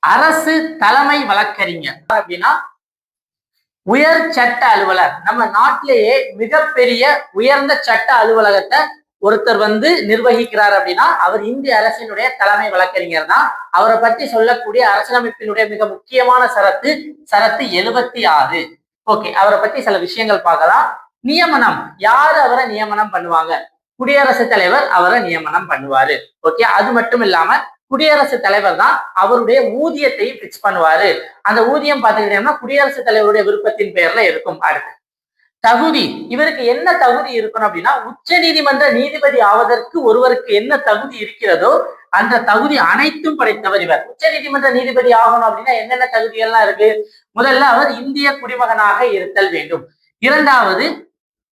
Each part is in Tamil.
அரசு தலைமை வழக்கறிஞர் அப்படின்னா உயர் சட்ட அலுவலர். நம்ம நாட்டிலேயே மிகப்பெரிய உயர்ந்த சட்ட அலுவலகத்தை ஒருத்தர் நிர்வகிக்கிறார் அப்படின்னா அவர் இந்திய அரசினுடைய தலைமை வழக்கறிஞர் தான். அவரை பற்றி சொல்லக்கூடிய அரசியலமைப்பினுடைய மிக முக்கியமான சரத்து 76. ஓகே, அவரை பத்தி சில விஷயங்கள் பார்க்கலாம். நியமனம், யாரு அவரை நியமனம் பண்ணுவாங்க? குடியரசுத் தலைவர் அவரை நியமனம் பண்ணுவாரு. ஓகே, அது மட்டும் இல்லாம குடியரசுத் தலைவர் தான் அவருடைய ஊதியத்தையும் பிக்ஸ் பண்ணுவாரு. அந்த ஊதியம் பாத்துக்கிட்டோம்னா குடியரசுத் தலைவருடைய விருப்பத்தின் பெயர்ல இருக்கும். அடுத்து தகுதி, இவருக்கு என்ன தகுதி இருக்கணும் அப்படின்னா உச்ச நீதிமன்ற நீதிபதி ஆவதற்கு ஒருவருக்கு என்ன தகுதி இருக்கிறதோ அந்த தகுதி அனைத்தும் படைத்தவர் இவர். உச்ச நீதிமன்ற நீதிபதி ஆகணும் அப்படின்னா என்னென்ன தகுதிகள்லாம் இருக்கு? முதல்ல அவர் இந்திய குடிமகனாக இருத்தல் வேண்டும். இரண்டாவது,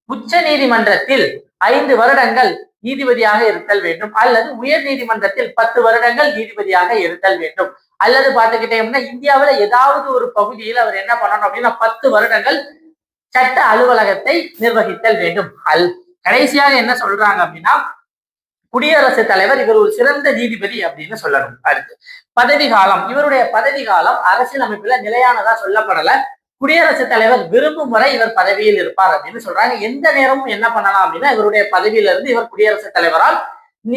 உச்ச நீதிமன்றத்தில் 5 வருடங்கள் நீதிபதியாக இருத்தல் வேண்டும், அல்லது உயர் நீதிமன்றத்தில் 10 வருடங்கள் நீதிபதியாக இருத்தல் வேண்டும். அல்லது பாத்துக்கிட்டீங்கன்னா இந்தியாவில ஏதாவது ஒரு பகுதியில் அவர் என்ன பண்ணணும் அப்படின்னா 10 வருடங்கள் சட்ட அலுவலகத்தை நிர்வகித்தல் வேண்டும். கடைசியாக என்ன சொல்றாங்க அப்படின்னா குடியரசுத் தலைவர் இவர் ஒரு சிறந்த நீதிபதி அப்படின்னு சொல்லணும். அடுத்து பதவி காலம், இவருடைய பதவி காலம் அரசியலமைப்புல நிலையானதா சொல்லப்படல. குடியரசுத் தலைவர் விரும்பும் வரை இவர் பதவியில் இருப்பார் அப்படின்னு சொல்றாங்க. எந்த நேரமும் என்ன பண்ணலாம் அப்படின்னா இவருடைய பதவியில இருந்து இவர் குடியரசுத் தலைவரால்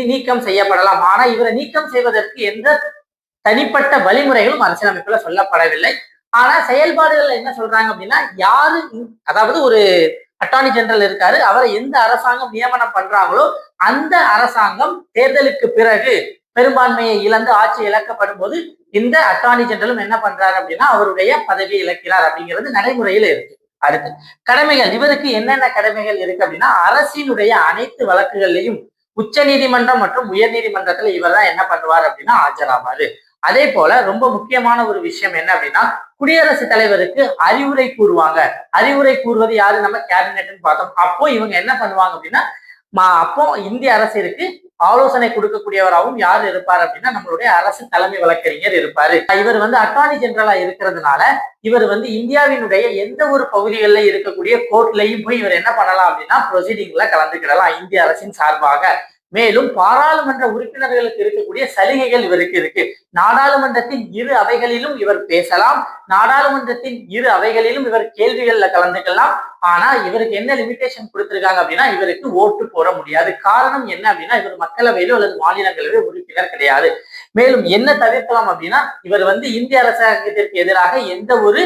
நீக்கம் செய்யப்படலாம். ஆனா இவரை நீக்கம் செய்வதற்கு எந்த தனிப்பட்ட வழிமுறைகளும் அரசியலமைப்புல சொல்லப்படவில்லை. ஆனா செயல்பாடுகள் என்ன சொல்றாங்க அப்படின்னா யாரு, அதாவது ஒரு அட்டார்னி ஜெனரல் இருக்காரு, அவரை எந்த அரசாங்கம் நியமனம் பண்றாங்களோ அந்த அரசாங்கம் தேர்தலுக்கு பிறகு பெரும்பான்மையை இழந்து ஆட்சி இழக்கப்படும் போது இந்த அட்டார்னி ஜெனரலும் என்ன பண்றாரு அப்படின்னா அவருடைய பதவியை இழக்கிறார் அப்படிங்கிறது நடைமுறையில இருக்கு. அடுத்து கடமைகள், இவருக்கு என்னென்ன கடமைகள் இருக்கு அப்படின்னா அரசினுடைய அனைத்து வழக்குகள்லையும் உச்ச நீதிமன்றம் மற்றும் உயர் நீதிமன்றத்துல இவர் தான் என்ன பண்ணுவார் அப்படின்னா ஆஜராவாரு. அதே போல ரொம்ப முக்கியமான ஒரு விஷயம் என்ன அப்படின்னா குடியரசுத் தலைவருக்கு அறிவுரை கூறுவாங்க. அறிவுரை கூறுவது யாரு? நம்ம கேபினெட்னு பார்த்தோம். அப்போ இவங்க என்ன பண்ணுவாங்க அப்படின்னா அப்போ இந்திய அரசிற்கு ஆலோசனை கொடுக்கக்கூடியவராகவும் யார் இருப்பார் அப்படின்னா நம்மளுடைய அரசு தலைமை வழக்கறிஞர் இருப்பாரு. இவர் அட்டார்னி ஜெனரலா இருக்கிறதுனால இவர் இந்தியாவினுடைய எந்த ஒரு பகுதிகளில் இருக்கக்கூடிய கோர்ட்லையும் போய் இவர் என்ன பண்ணலாம் அப்படின்னா ப்ரொசீடிங்ல கலந்துக்கிடலாம் இந்திய அரசின் சார்பாக. மேலும் பாராளுமன்ற உறுப்பினர்களுக்கு இருக்கக்கூடிய சலுகைகள் இவருக்கு இருக்கு. நாடாளுமன்றத்தின் 2 அவைகளிலும் இவர் பேசலாம், நாடாளுமன்றத்தின் 2 அவைகளிலும் இவர் கேள்விகள்ல கலந்துக்கலாம். ஆனா இவருக்கு என்ன லிமிடேஷன் கொடுத்திருக்காங்க அப்படின்னா இவருக்கு ஓட்டு போட முடியாது. காரணம் என்ன அப்படின்னா இவர் மக்களவையிலோ அல்லது மாநிலங்களவையோ உறுப்பினர் கிடையாது. மேலும் என்ன தவிர்க்கலாம் அப்படின்னா இவர் இந்திய அரசாங்கத்திற்கு எதிராக எந்த ஒரு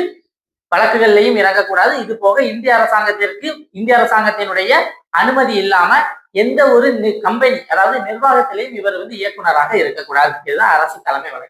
வழக்குகள்லையும் இறங்கக்கூடாது. இது போக இந்திய அரசாங்கத்தினுடைய அனுமதி இல்லாம எந்த ஒரு கம்பெனி, அதாவது நிர்வாகத்திலையும் இவர் இயக்குனராக இருக்கக்கூடாது. இதுதான் அரசு தலைமை வழக்கு.